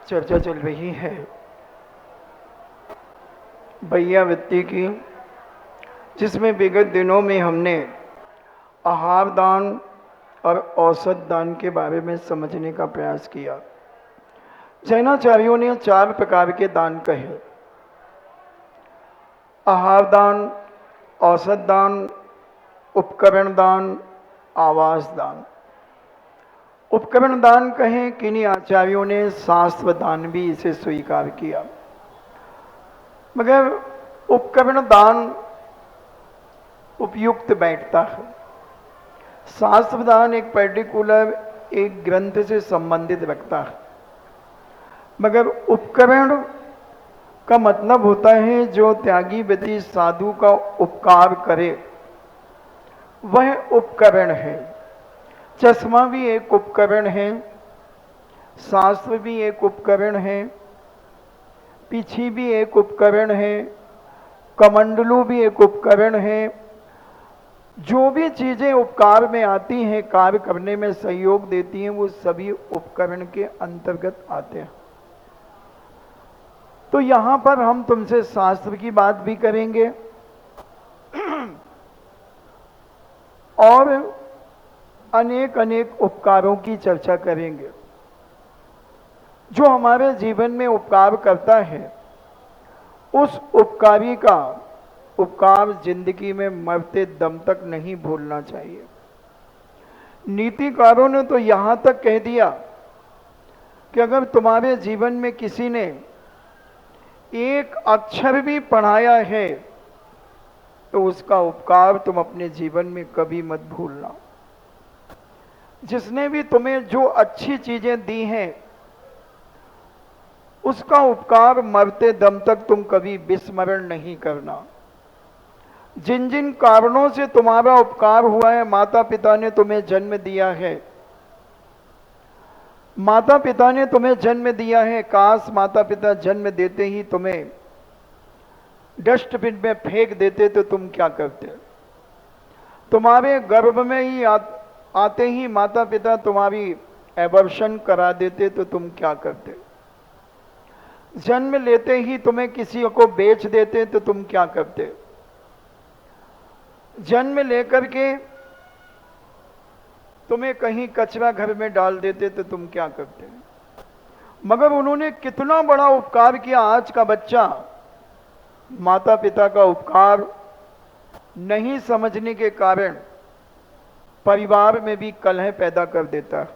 चर्चा चल रही है वैयावृत्ति की, जिसमें विगत दिनों में हमने आहार दान और औसत दान के बारे में समझने का प्रयास किया। जैनाचार्यों ने 4 प्रकार के दान कहे: आहार दान, औसत दान, उपकरण दान, आवास दान। उपकरण दान कहें, किन्हीं आचार्यों ने शास्त्र दान भी इसे स्वीकार किया, मगर उपकरण दान उपयुक्त बैठता है। शास्त्र दान एक पर्टिकुलर एक ग्रंथ से संबंधित रखता है, मगर उपकरण का मतलब होता है जो त्यागी व्यक्ति साधु का उपकार करे, वह उपकरण है। चश्मा भी एक उपकरण है, शास्त्र भी एक उपकरण है, पीछी भी एक उपकरण है, कमंडलू भी एक उपकरण है। जो भी चीजें उपकार में आती हैं, कार्य करने में सहयोग देती हैं, वो सभी उपकरण के अंतर्गत आते हैं। तो यहां पर हम तुमसे शास्त्र की बात भी करेंगे और अनेक अनेक उपकारों की चर्चा करेंगे। जो हमारे जीवन में उपकार करता है, उस उपकारी का उपकार जिंदगी में मरते दम तक नहीं भूलना चाहिए। नीतिकारों ने तो यहां तक कह दिया कि अगर तुम्हारे जीवन में किसी ने एक अक्षर भी पढ़ाया है, तो उसका उपकार तुम अपने जीवन में कभी मत भूलना। जिसने भी तुम्हें जो अच्छी चीजें दी हैं, उसका उपकार मरते दम तक तुम कभी विस्मरण नहीं करना। जिन जिन कारणों से तुम्हारा उपकार हुआ है, माता पिता ने तुम्हें जन्म दिया है, माता पिता ने तुम्हें जन्म दिया है, काश माता पिता जन्म देते ही तुम्हें डस्टबिन में फेंक देते तो तुम क्या करते? तुम्हारे गर्भ में ही आते ही माता पिता तुम्हारी एबॉर्शन करा देते तो तुम क्या करते? जन्म लेते ही तुम्हें किसी को बेच देते तो तुम क्या करते? जन्म लेकर के तुम्हें कहीं कचरा घर में डाल देते तो तुम क्या करते? मगर उन्होंने कितना बड़ा उपकार किया। आज का बच्चा माता पिता का उपकार नहीं समझने के कारण परिवार में भी कलह पैदा कर देता है।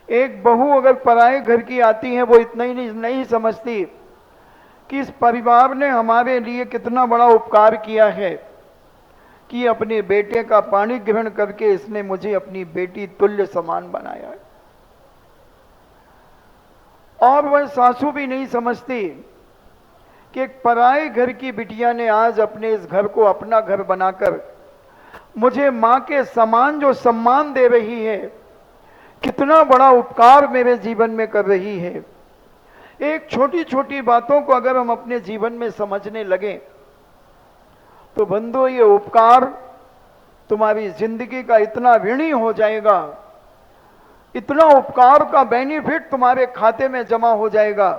एक बहू अगर पराए घर की आती है, वो इतना ही नहीं समझती कि इस परिवार ने हमारे लिए कितना बड़ा उपकार किया है कि अपने बेटे का पानी ग्रहण करके इसने मुझे अपनी बेटी तुल्य समान बनाया है। और वह सासू भी नहीं समझती कि एक पराए घर की बिटिया ने आज अपने इस घर को अपना घर बनाकर मुझे मां के समान जो सम्मान दे रही है, कितना बड़ा उपकार मेरे जीवन में कर रही है। एक छोटी छोटी बातों को अगर हम अपने जीवन में समझने लगे तो बंधु, ये उपकार तुम्हारी जिंदगी का इतना ऋणी हो जाएगा, इतना उपकार का बेनिफिट तुम्हारे खाते में जमा हो जाएगा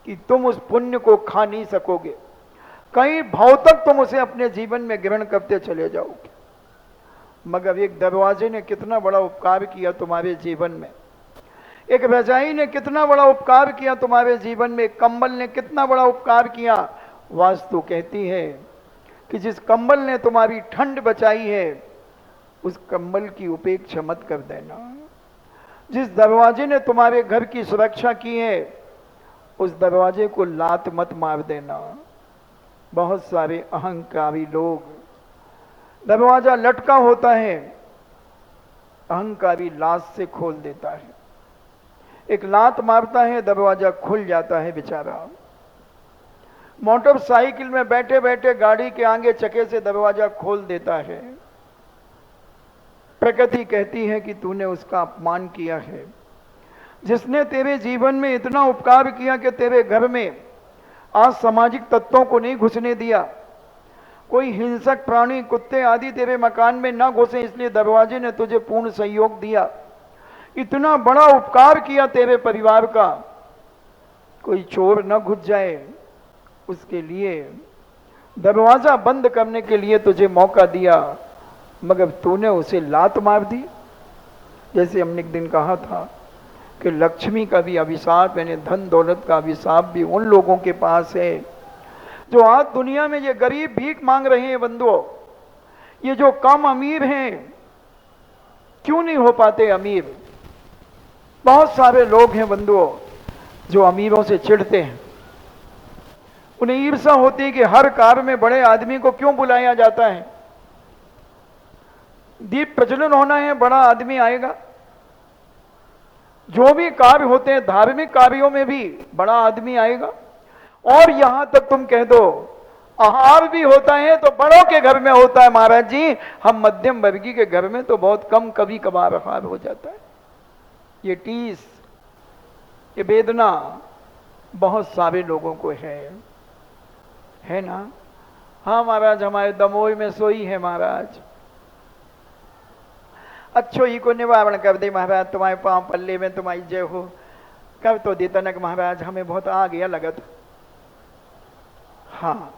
कि तुम उस पुण्य को खा नहीं सकोगे। कई भाव तक तुम उसे अपने जीवन में ग्रहण करते चले जाओगे। मगर एक दरवाजे ने कितना बड़ा उपकार किया तुम्हारे जीवन में, एक रजाई ने कितना बड़ा उपकार किया तुम्हारे जीवन में, कंबल ने कितना बड़ा उपकार किया। वास्तु कहती है कि जिस कंबल ने तुम्हारी ठंड बचाई है, उस कंबल की उपेक्षा मत कर देना। जिस दरवाजे ने तुम्हारे घर की सुरक्षा की है, उस दरवाजे को लात मत मार देना। बहुत सारे अहंकारी लोग, दरवाजा लटका होता है, अहंकारी लात से खोल देता है। एक लात मारता है, दरवाजा खुल जाता है बेचारा। मोटरसाइकिल में बैठे बैठे गाड़ी के आगे चके से दरवाजा खोल देता है। प्रकृति कहती है कि तूने उसका अपमान किया है। जिसने तेरे जीवन में इतना उपकार किया कि तेरे घर में आज सामाजिक तत्वों को नहीं घुसने दिया, कोई हिंसक प्राणी कुत्ते आदि तेरे मकान में ना घुसे, इसलिए दरवाजे ने तुझे पूर्ण सहयोग दिया। इतना बड़ा उपकार किया तेरे परिवार का, कोई चोर न घुस जाए उसके लिए दरवाजा बंद करने के लिए तुझे मौका दिया, मगर तूने उसे लात मार दी। जैसे हमने एक दिन कहा था कि लक्ष्मी का भी अभिशाप यानी धन दौलत का अभिशाप भी उन लोगों के पास है जो आज दुनिया में ये गरीब भीख मांग रहे हैं। बंधुओं, ये जो कम अमीर हैं, क्यों नहीं हो पाते अमीर? बहुत सारे लोग हैं बंधुओं जो अमीरों से चिढ़ते हैं, उन्हें ईर्ष्या होती है कि हर कार में बड़े आदमी को क्यों बुलाया जाता है। दीप प्रज्वलन होना है, बड़ा आदमी आएगा। जो भी कार्य होते हैं धार्मिक कार्यों में भी बड़ा आदमी आएगा। और यहां तक तुम कह दो आहार भी होता है तो बड़ों के घर में होता है महाराज जी, हम मध्यम वर्गीय के घर में तो बहुत कम कभी कभार आहार हो जाता है। ये टीस, ये वेदना बहुत सारे लोगों को है ना। हाँ महाराज, हमारे दमोह में सोई है महाराज, अच्छो ही को निवारण कर दे महाराज, तुम्हारे पांव पल्ले में तुम्हारी जय हो। कर तो दे तनक महाराज, हमें बहुत आ गया लगत। हाँ,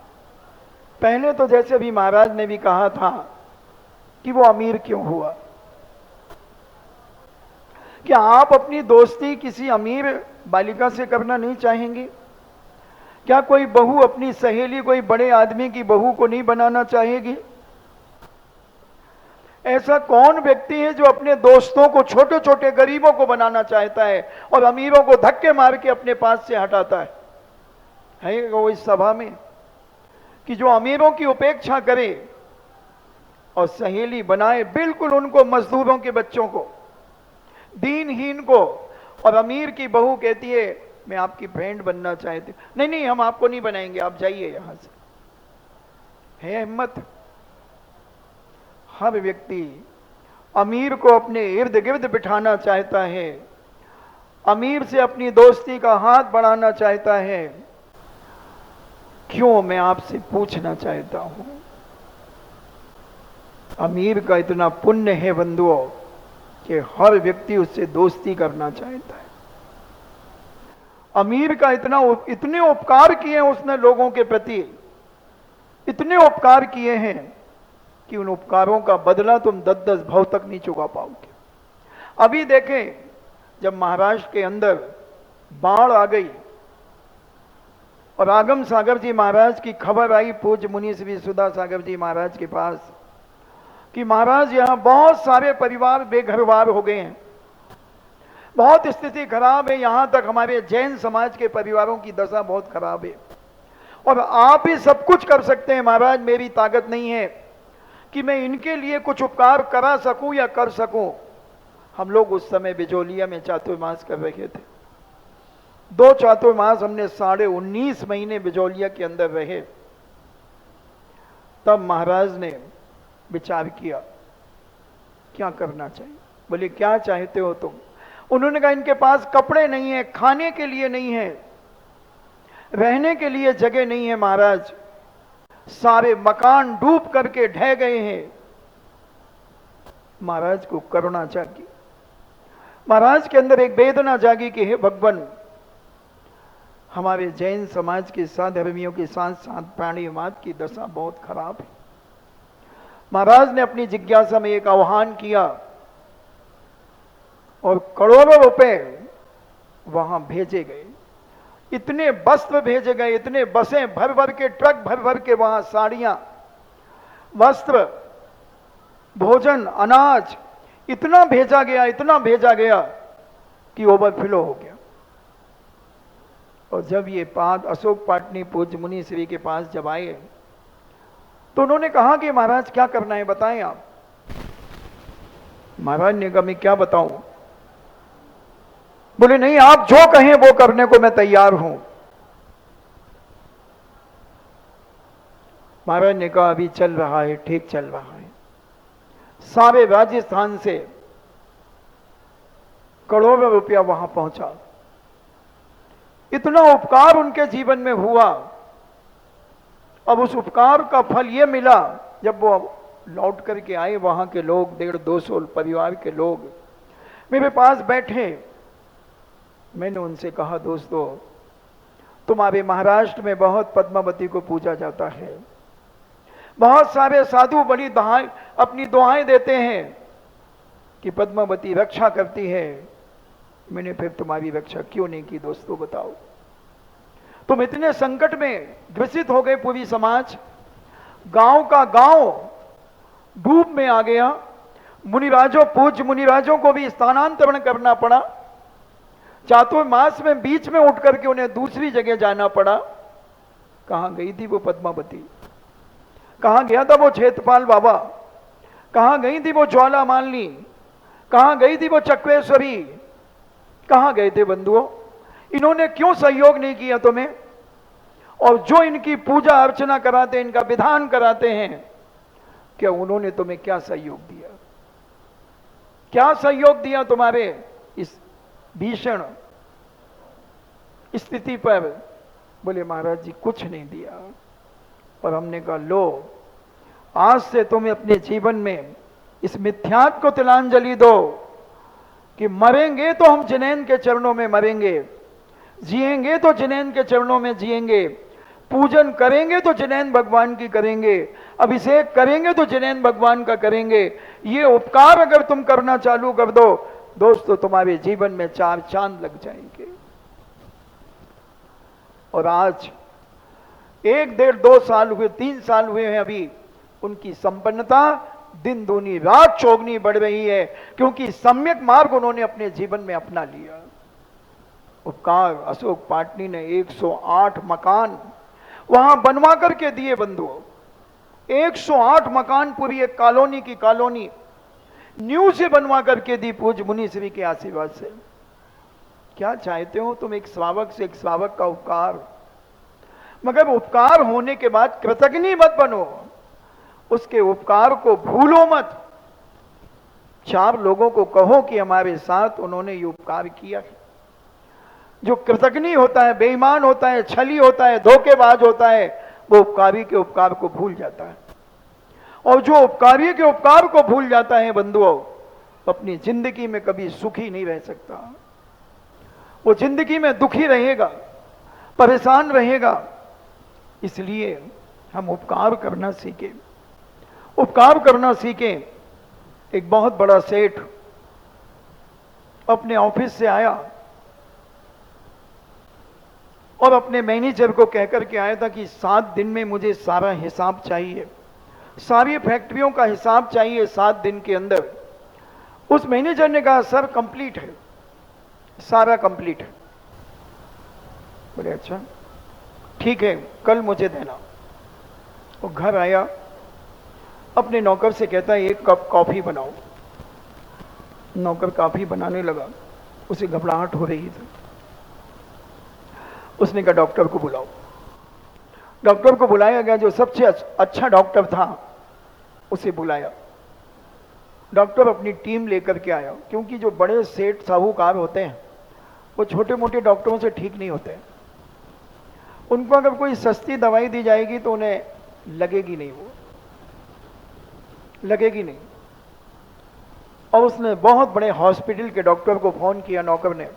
पहले तो जैसे अभी महाराज ने भी कहा था कि वो अमीर क्यों हुआ, क्या आप अपनी दोस्ती किसी अमीर बालिका से करना नहीं चाहेंगे? क्या कोई बहू अपनी सहेली कोई बड़े आदमी की बहू को नहीं बनाना चाहेगी? ऐसा कौन व्यक्ति है जो अपने दोस्तों को, छोटे छोटे गरीबों को बनाना चाहता है और अमीरों को धक्के मार के अपने पास से हटाता है वो इस सभा में कि जो अमीरों की उपेक्षा करे और सहेली बनाए बिल्कुल उनको, मजदूरों के बच्चों को, दीनहीन को। और अमीर की बहू कहती है मैं आपकी फ्रेंड बनना चाहती हूं। नहीं नहीं, हम आपको नहीं बनाएंगे, आप जाइए यहां से। है हिम्मत? हर व्यक्ति अमीर को अपने इर्द गिर्द बिठाना चाहता है, अमीर से अपनी दोस्ती का हाथ बढ़ाना चाहता है। क्यों, मैं आपसे पूछना चाहता हूं, अमीर का इतना पुण्य है बंधुओं कि हर व्यक्ति उससे दोस्ती करना चाहता है। अमीर का इतने उपकार किए हैं उसने लोगों के प्रति, इतने उपकार किए हैं कि उन उपकारों का बदला तुम 10-10 भव तक नहीं चुका पाओगे। अभी देखें, जब महाराष्ट्र के अंदर बाढ़ आ गई और आगम सागर जी महाराज की खबर आई पूज्य मुनि श्री सुधा सागर जी महाराज के पास कि महाराज यहां बहुत सारे परिवार बेघरवार हो गए हैं, बहुत स्थिति खराब है, यहां तक हमारे जैन समाज के परिवारों की दशा बहुत खराब है और आप ही सब कुछ कर सकते हैं महाराज, मेरी ताकत नहीं है कि मैं इनके लिए कुछ उपकार करा सकूं या कर सकूं। हम लोग उस समय बिजोलिया में चातुर्मास कर रहे थे। 2 चातुर्मास हमने 19.5 महीने बिजोलिया के अंदर रहे। तब महाराज ने विचार किया क्या करना चाहिए। बोले क्या चाहते हो तुम? उन्होंने कहा इनके पास कपड़े नहीं है, खाने के लिए नहीं है, रहने के लिए जगह नहीं है महाराज, सारे मकान डूब करके ढह गए हैं। महाराज को करुणा जागी, महाराज के अंदर एक वेदना जागी कि हे भगवान, हमारे जैन समाज के साथ धर्मियों के साथ साथ प्राणीवाद की दशा बहुत खराब है। महाराज ने अपनी जिज्ञासा में एक आह्वान किया और करोड़ों रुपए वहां भेजे गए, इतने वस्त्र भेजे गए, इतने बसें भर भर के, ट्रक भर भर के वहां साड़ियां, वस्त्र, भोजन, अनाज इतना भेजा गया, इतना भेजा गया कि ओवरफ्लो हो गया। और जब ये पाद अशोक पाटनी पूज्य मुनि श्री के पास जब आए तो उन्होंने कहा कि महाराज क्या करना है बताएं आप। महाराज ने कहा मैं क्या बताऊं? बोले नहीं, आप जो कहें वो करने को मैं तैयार हूं। महाराज ने कहा अभी चल रहा है, ठीक चल रहा है। सारे राजस्थान से करोड़ों रुपया वहां पहुंचा। इतना उपकार उनके जीवन में हुआ। अब उस उपकार का फल यह मिला, जब वो लौट करके आए, वहां के लोग 150-200 परिवार के लोग मेरे पास बैठे। मैंने उनसे कहा, दोस्तों तुम्हारे महाराष्ट्र में बहुत पद्मावती को पूजा जाता है, बहुत सारे साधु बड़ी अपनी दुआएं देते हैं कि पद्मावती रक्षा करती है। मैंने फिर तुम्हारी रक्षा क्यों नहीं की दोस्तों, बताओ। तुम इतने संकट में ग्रसित हो गए, पूरी समाज, गांव का गांव डूब में आ गया। मुनिराजों, पूज्य मुनिराजों को भी स्थानांतरण करना पड़ा। चातुर्मास में बीच में उठ करके उन्हें दूसरी जगह जाना पड़ा। कहां गई थी वो पद्मावती? कहां गया था वो क्षेत्रपाल बाबा? कहां गई थी वो ज्वाला मालिनी? कहां गई थी वो चक्रेश्वरी? कहां गए थे बंधुओं? इन्होंने क्यों सहयोग नहीं किया तुम्हें? और जो इनकी पूजा अर्चना कराते हैं, इनका विधान कराते हैं, क्या उन्होंने तुम्हें क्या सहयोग दिया? क्या सहयोग दिया तुम्हारे इस भीषण स्थिति पर? बोले महाराज जी कुछ नहीं दिया। और हमने कहा, लो आज से तुम्हें अपने जीवन में इस मिथ्यात्व को तिलांजलि दो कि मरेंगे तो हम जिनेन के चरणों में मरेंगे, जिएंगे तो जिनेन के चरणों में जिएंगे, पूजन करेंगे तो जिनेन भगवान की करेंगे, अभिषेक करेंगे तो जिनेन भगवान का करेंगे। ये उपकार अगर तुम करना चालू कर दो दोस्तों, तुम्हारे जीवन में 4 चांद लग जाएंगे। और आज 1, 1.5, 2 साल हुए, 3 साल हुए हैं अभी, उनकी संपन्नता दिन दूनी रात चौगनी बढ़ रही है, क्योंकि सम्यक मार्ग उन्होंने अपने जीवन में अपना लिया। उपकार अशोक पाटनी ने 108 मकान वहां बनवा करके दिए बंधुओं। 108 मकान पूरी एक कॉलोनी की कॉलोनी न्यू से बनवा करके दी पूज्य मुनिश्री के आशीर्वाद से। क्या चाहते हो तुम? एक श्रावक से एक श्रावक का उपकार। मगर उपकार होने के बाद कृतज्ञ मत बनो, उसके उपकार को भूलो मत। 4 लोगों को कहो कि हमारे साथ उन्होंने ये उपकार किया है। जो कृतज्ञ होता है, बेईमान होता है, छली होता है, धोखेबाज होता है, वो उपकारी के उपकार को भूल जाता है। और जो उपकारी के उपकार को भूल जाता है बंधुओं, अपनी जिंदगी में कभी सुखी नहीं रह सकता। वो जिंदगी में दुखी रहेगा, परेशान रहेगा। इसलिए हम उपकार करना सीखें, उपकार करना सीखें। एक बहुत बड़ा सेठ अपने ऑफिस से आया और अपने मैनेजर को कहकर के आया था कि 7 दिन में मुझे सारा हिसाब चाहिए, सारी फैक्ट्रियों का हिसाब चाहिए 7 दिन के अंदर। उस मैनेजर ने कहा, सर कंप्लीट है, सारा कंप्लीट है। बोले अच्छा ठीक है, कल मुझे देना। वो घर आया, अपने नौकर से कहता है 1 कप कॉफी बनाओ। नौकर कॉफी बनाने लगा, उसे घबराहट हो रही थी। उसने कहा डॉक्टर को बुलाओ। डॉक्टर को बुलाया गया, जो सबसे अच्छा डॉक्टर था उसे बुलाया। डॉक्टर अपनी टीम लेकर के आया, क्योंकि जो बड़े सेठ साहूकार होते हैं वो छोटे मोटे डॉक्टरों से ठीक नहीं होते। उनको अगर कोई सस्ती दवाई दी जाएगी तो उन्हें लगेगी नहीं, वो लगेगी नहीं। और उसने बहुत बड़े हॉस्पिटल के डॉक्टर को फोन किया, नौकर ने।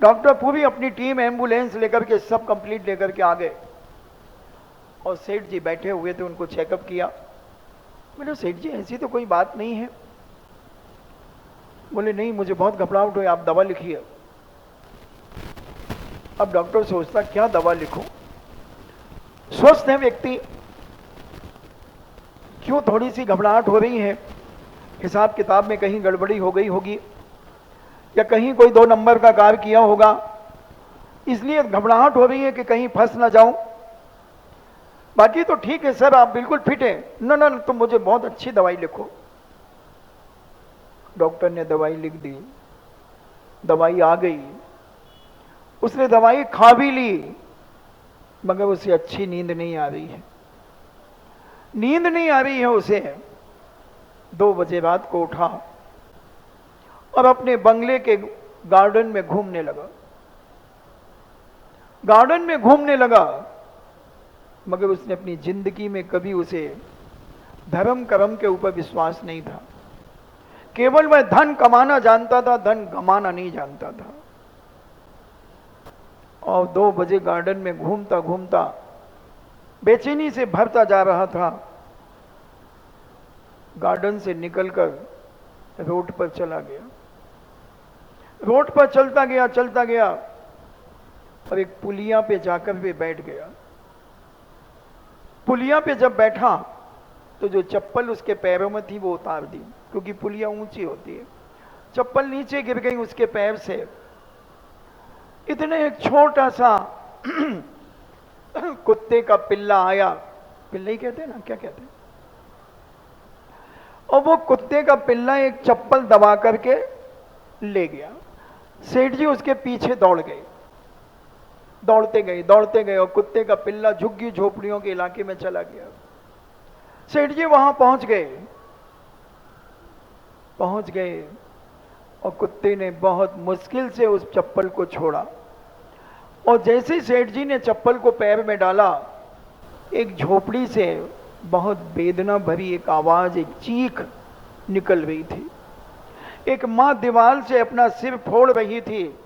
डॉक्टर पूरी अपनी टीम एम्बुलेंस लेकर के सब कंप्लीट लेकर के आ गए। और सेठ जी बैठे हुए थे, उनको चेकअप किया। बोले सेठ जी ऐसी तो कोई बात नहीं है। बोले नहीं, मुझे बहुत घबराहट हुई, आप दवा लिखिए। अब डॉक्टर सोचता क्या दवा लिखूं, स्वस्थ है व्यक्ति, क्यों थोड़ी सी घबराहट हो रही है? हिसाब किताब में कहीं गड़बड़ी हो गई होगी, या कहीं कोई 2 नंबर का कार्य किया होगा, इसलिए घबराहट हो रही है कि कहीं फंस ना जाऊं। बाकी तो ठीक है सर, आप बिल्कुल फिट है। ना ना, तुम मुझे बहुत अच्छी दवाई लिखो। डॉक्टर ने दवाई लिख दी, दवाई आ गई, उसने दवाई खा भी ली, मगर उसे अच्छी नींद नहीं आ रही है, नींद नहीं आ रही है उसे। 2 बजे रात को उठा और अपने बंगले के गार्डन में घूमने लगा, गार्डन में घूमने लगा। मगर उसने अपनी जिंदगी में कभी उसे धर्म कर्म के ऊपर विश्वास नहीं था, केवल वह धन कमाना जानता था, धन गमाना नहीं जानता था। और 2 बजे गार्डन में घूमता घूमता बेचैनी से भरता जा रहा था। गार्डन से निकलकर रोड पर चला गया। रोड पर चलता गया और एक पुलिया पे जाकर भी बैठ गया। पुलिया पे जब बैठा तो जो चप्पल उसके पैरों में थी वो उतार दी, क्योंकि पुलिया ऊंची होती है। चप्पल नीचे गिर गई उसके पैर से। इतने एक छोटा सा कुत्ते का पिल्ला आया, पिल्ला ही कहते हैं ना, क्या कहते हैं, और वो कुत्ते का पिल्ला एक चप्पल दबा करके ले गया। सेठ जी उसके पीछे दौड़ते गए और कुत्ते का पिल्ला झुग्गी झोपड़ियों के इलाके में चला गया। सेठ जी वहां पहुंच गए और कुत्ते ने बहुत मुश्किल से उस चप्पल को छोड़ा। और जैसे ही सेठ जी ने चप्पल को पैर में डाला, एक झोपड़ी से बहुत वेदना भरी एक आवाज, एक चीख निकल रही थी। एक मां दीवार से अपना सिर फोड़ रही थी,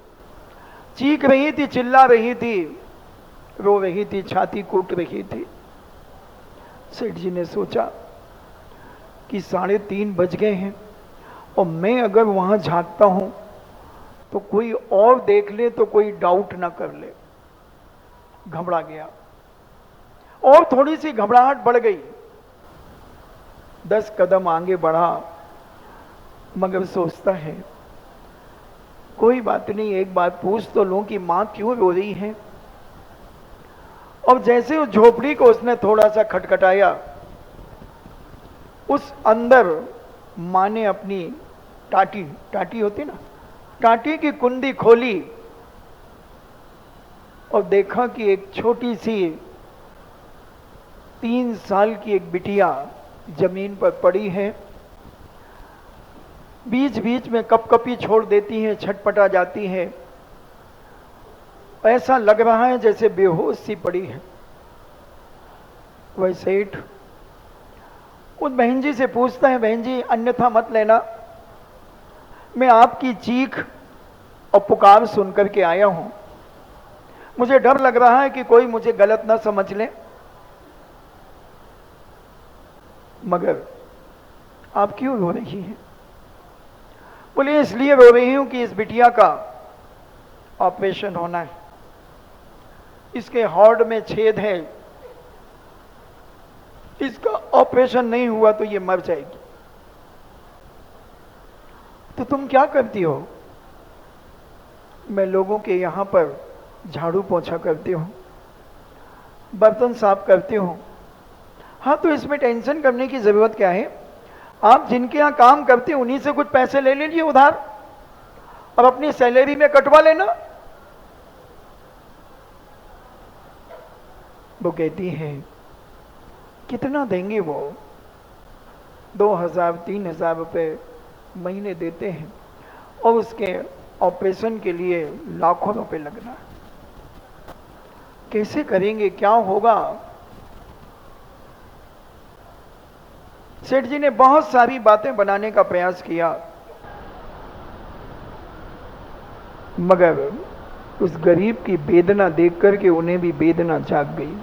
चीख रही थी, चिल्ला रही थी, रो रही थी, छाती कूट रही थी। सेठ जी ने सोचा कि 3:30 बज गए हैं और मैं अगर वहां झांकता हूं तो कोई और देख ले तो कोई डाउट ना कर ले। घबरा गया और थोड़ी सी घबराहट बढ़ गई। 10 कदम आगे बढ़ा, मगर सोचता है कोई बात नहीं, एक बात पूछ तो लूं कि मां क्यों रो रही है। और जैसे उस झोपड़ी को उसने थोड़ा सा खटखटाया, उस अंदर मां ने अपनी टाटी होती ना, टाटी की कुंडी खोली और देखा कि एक छोटी सी 3 साल की एक बिटिया जमीन पर पड़ी है। बीच बीच में कपकपी छोड़ देती है, छटपटा जाती है, ऐसा लग रहा है जैसे बेहोश सी पड़ी है। वह सेठ उस बहन जी से पूछता है, बहन जी अन्यथा मत लेना, मैं आपकी चीख और पुकार सुनकर के आया हूं, मुझे डर लग रहा है कि कोई मुझे गलत ना समझ ले, मगर आप क्यों रो रही हैं? बोले इसलिए रो रही हूं कि इस बिटिया का ऑपरेशन होना है, इसके हार्ट में छेद है, इसका ऑपरेशन नहीं हुआ तो ये मर जाएगी। तो तुम क्या करती हो? मैं लोगों के यहां पर झाड़ू पोंछा करती हूं, बर्तन साफ करती हूं। हाँ, तो इसमें टेंशन करने की जरूरत क्या है? आप जिनके यहां काम करते हैं उन्हीं से कुछ पैसे ले लीजिए उधार और अपनी सैलरी में कटवा लेना। वो कहती है कितना देंगे? वो 2000-3000 रुपए महीने देते हैं और उसके ऑपरेशन के लिए लाखों रुपए लगना। कैसे करेंगे, क्या होगा? सेठ जी ने बहुत सारी बातें बनाने का प्रयास किया, मगर उस गरीब की वेदना देख करके उन्हें भी वेदना जाग गई।